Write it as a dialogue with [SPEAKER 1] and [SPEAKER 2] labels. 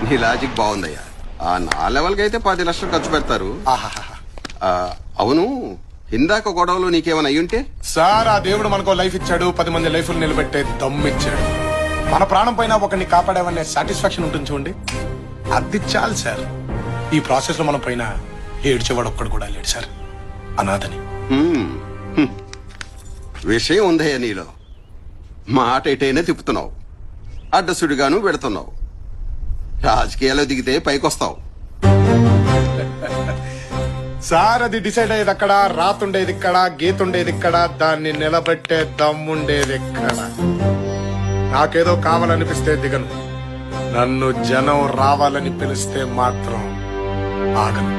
[SPEAKER 1] నీ లాజిక్ బాగుందయ్యా. నా లెవెల్కి అయితే 10 లక్షలు ఖర్చు పెడతారు.
[SPEAKER 2] ఆహాహా.
[SPEAKER 1] అవును, ఇందాక గొడవలు నీకేమైనా అయ్యుంటే?
[SPEAKER 2] సార్, ఆ దేవుడు మనకో లైఫ్ ఇచ్చాడు, 10 మంది లైఫ్ నిలబెట్టే దమ్ము ఇచ్చాడు. మన ప్రాణం పైన ఒకరిని కాపాడామనే సాటిస్ఫాక్షన్ ఉంటుంది చూడండి, అది చాలు సార్. ఈ ప్రాసెస్ లో మనం పైన ఏడ్చేవాడు ఒక్కడు కూడా లేడు సార్, అనాథని.
[SPEAKER 1] విషయం ఉందయ్యా నీలో. మాట ఎటైనా తిప్పుతున్నావు, అడ్డసుడిగాను పెడుతున్నావు. రాజకీయాల్లో దిగితే పైకొస్తావు.
[SPEAKER 2] సార్, అది డిసైడ్ అయ్యేది అక్కడ, రాతుండేది ఇక్కడ, గీతుండేది ఇక్కడ, దాన్ని నిలబెట్టే దమ్ముండేది ఎక్కడ. నాకేదో కావాలనిపిస్తే దిగను, నన్ను జనం రావాలని పిలిస్తే మాత్రం ఆగను.